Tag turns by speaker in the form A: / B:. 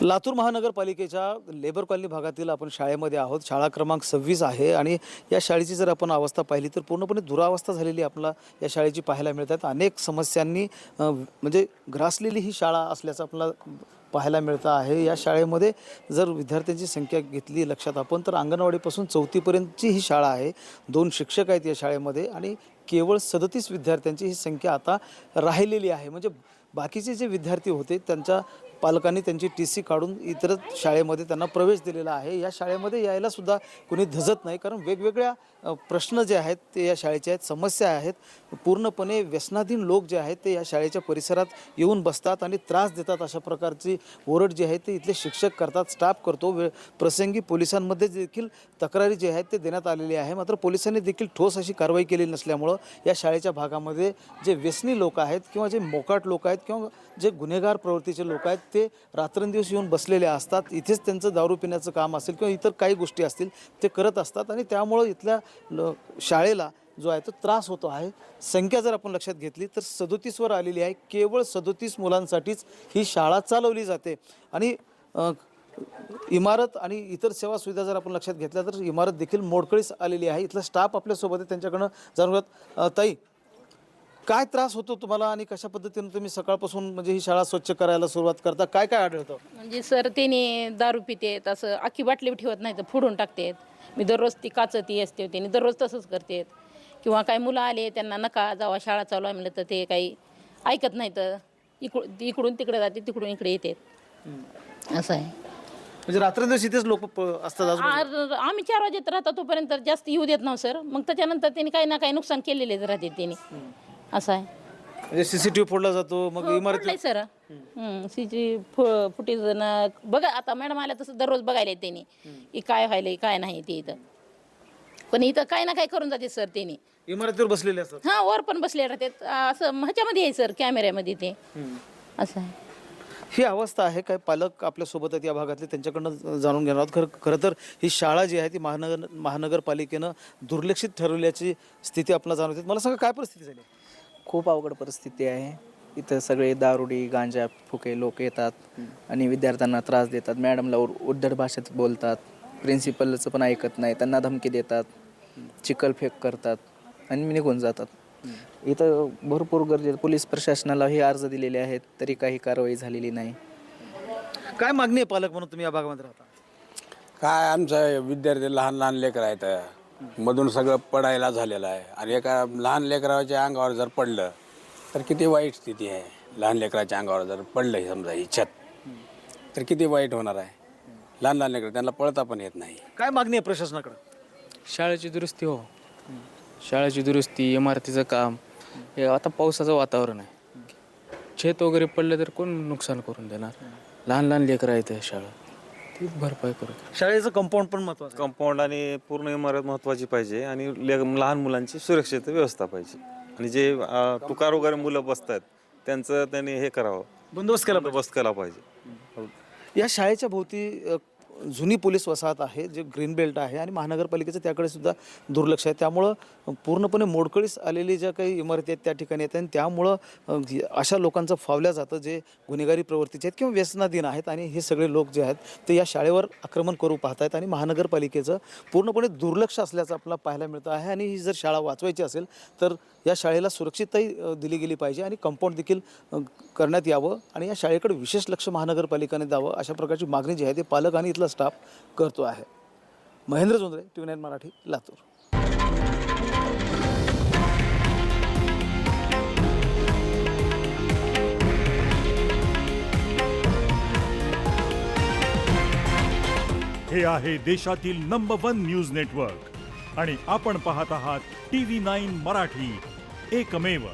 A: लातूर महानगरपालिकेच्या labour colony भागातील आपण शाळेमध्ये आहोत. शाळा क्रमांक 26 आहे आणि या शाळेची जर आपण अवस्था पाहिली तर पूर्णपणे दुरावस्था झालेली आपल्याला या शाळेची पाहायला मिळतात. अनेक समस्यांनी म्हणजे ग्रासलेली ही शाळा असल्याचं आपल्याला पाहायला मिळतं आहे. या शाळेमध्ये जर विद्यार्थ्यांची संख्या घेतली लक्षात आपण तर अंगणवाडीपासून 4थी पर्यंतची ही शाळा आहे. 2 शिक्षक आहेत या शाळेमध्ये आणि केवळ 37 विद्यार्थ्यांची ही संख्या आता राहिलेली आहे. म्हणजे बाकीचे जे विद्यार्थी होते त्यांच्या पालकांनी त्यांची TC काढून इतर शाळेमध्ये त्यांना प्रवेश दिलेला आहे. या शाळेमध्ये यायला सुद्धा कोणी धजत नाही, कारण वेगवेगळ्या प्रश्न जे आहेत ते या शाळेचे आहेत, समस्या आहेत. पूर्णपणे व्यसनाधीन लोक जे आहेत ते या शाळेच्या परिसरात येऊन बसतात आणि त्रास देतात. अशा प्रकारची ओरड जी आहे ते इथले शिक्षक करतात, स्टाफ करतो. प्रसंगी पोलिसांमध्ये देखील तक्रारी जी आहेत ते देण्यात आलेली आहे. मात्र पोलिसांनी देखील ठोस अशी कारवाई केलेली नसल्यामुळं या शाळेच्या भागामध्ये जे व्यसनी लोक आहेत किंवा जे मोकाट लोक आहेत किंवा जे गुन्हेगार प्रवृत्तीचे लोक आहेत ते रात्रंदिवस येऊन बसलेले असतात. इथेच त्यांचं दारू पिण्याचं काम असेल किंवा इतर काही गोष्टी असतील ते करत असतात आणि त्यामुळं इथल्या शाळेला जो आहे तो त्रास होतो आहे. संख्या जर आपण लक्षात घेतली तर 37वर आलेली आहे. केवळ 37 मुलांसाठीच ही शाळा चालवली जाते आणि इमारत आणि इतर सेवा सुविधा जर आपण लक्षात घेतल्या तर इमारत देखील मोडकळीस आलेली आहे. इथला स्टाफ आपल्यासोबत आहे, त्यांच्याकडनं जाणून घेऊयात. ताई, काय त्रास होतो तुम्हाला आणि कशा पद्धतीने तुम्ही सकाळपासून म्हणजे ही शाळा स्वच्छ करायला सुरुवात करता? काय काय आढळतं?
B: म्हणजे सर त्याने दारू पितेत, असं अख्खी बाटली ठेवत नाही तर फोडून टाकतेत. मी दररोज ती काचती असते त्याने दररोज तसंच करतेत. किंवा काही मुलं आले त्यांना नका जावा शाळा चालू आहे म्हणलं तर ते काही ऐकत नाही, तर इकडून तिकडे जाते, तिकडून इकडे येतात. असं आहे.
A: म्हणजे रात्रंदिवस इथेच लोक असतात?
B: आम्ही 4 वाजेत राहतो तोपर्यंत जास्त येऊ देत नव्हतं सर. मग त्याच्यानंतर त्यांनी काही ना काही नुकसान केलेलेच राहते त्यांनी. असं आहे.
A: म्हणजे CCTV फोडला जातो मग इमारत
B: सर फुटेज बघा. आता मॅडम आल्या तसं दररोज बघायला त्यांनी की काय व्हायलंय काय नाही ते इथं. पण इथं काय ना काय करून जाते सर त्यांनी.
A: इमारतीवर बसलेले असतात?
B: हां, वर पण बसले राहतात. असं ह्याच्यामध्ये आहे सर, कॅमेऱ्यामध्ये ते. असं आहे.
A: ही अवस्था आहे. काय पालक आपल्यासोबत आहेत या भागातले, त्यांच्याकडनं जाणून घेणार आहोत. खरं तर ही शाळा जी आहे ती महानगरपालिकेनं दुर्लक्षित ठरवल्याची स्थिती आपल्याला जाणवते. मला सांगा काय परिस्थिती झाली?
C: खूप अवघड परिस्थिती आहे. इथं सगळे दारुडी गांजा फुके लोक येतात आणि विद्यार्थ्यांना त्रास देतात. मॅडमला उद्धट भाषेत बोलतात. प्रिन्सिपलचं पण ऐकत नाही, त्यांना धमकी देतात, चिखलफेक करतात आणि निघून जातात. इथं भरपूर गरजे पोलीस प्रशासनाला हे अर्ज दिलेले आहेत तरी काही कारवाई झालेली नाही.
A: काय मागणी आहे पालक म्हणून तुम्ही या भागामध्ये राहता?
D: काय आमचं विद्यार्थी लहान लहान लेकरं आहेत, मधून सगळं पडायला झालेलं आहे आणि एका लहान लेकराच्या अंगावर जर पडलं तर किती वाईट स्थिती आहे. लहान लेकराच्या अंगावर जर पडलं समजा ही छत तर किती वाईट होणार आहे. लहान लहान लेकरं त्यांना पळता पण येत नाही.
A: काय मागणी आहे प्रशासनाकडे?
E: शाळेची दुरुस्ती हो, शाळेची दुरुस्ती, इमारतीचं काम. हे आता पावसाचं वातावरण आहे, छत वगैरे पडलं तर कोण नुकसान करून देणार? लहान लहान लेकरं आहेत शाळा, ती भरपाई करू.
A: शाळेचं कंपाऊंड पण महत्त्वाचं आहे.
F: कंपाऊंड आणि पूर्ण इमारत महत्त्वाची पाहिजे आणि लहान मुलांची सुरक्षित व्यवस्था पाहिजे आणि जे तुकार वगैरे मुलं बसतात त्यांचं त्यांनी हे करावं, बंदोबस्त केला पाहिजे.
A: या शाळेच्या भोवती जुनी पोलीस वसाहत आहे, जे ग्रीन बेल्ट आहे आणि महानगरपालिकेचं त्याकडे सुद्धा दुर्लक्ष आहे. त्यामुळं पूर्णपणे मोडकळीस आलेली ज्या काही इमारती आहेत त्या ठिकाणी येतात आणि त्यामुळं अशा लोकांचं फावल्या जातं जे गुन्हेगारी प्रवृत्तीचे आहेत किंवा व्यसनाधीन आहेत. आणि हे सगळे लोक जे आहेत ते या शाळेवर आक्रमण करू पाहत आहेत आणि महानगरपालिकेचं पूर्णपणे दुर्लक्ष असल्याचं आपल्याला पाहायला मिळतं आहे. आणि ही जर शाळा वाचवायची असेल तर या शाळेला सुरक्षितताही दिली गेली पाहिजे आणि कंपाऊंड देखील करण्यात यावं आणि या शाळेकडे विशेष लक्ष महानगरपालिकेने द्यावं, अशा प्रकारची मागणी जी आहे ते पालक आणि इथला स्टाफ करतो आहे. महेंद्र जोंधळे, TV9 मराठी, लातूर.
G: हे आहे देशातील नंबर 1 न्यूज नेटवर्क आणि आपण पाहत आहात TV9 मराठी, एकमेव.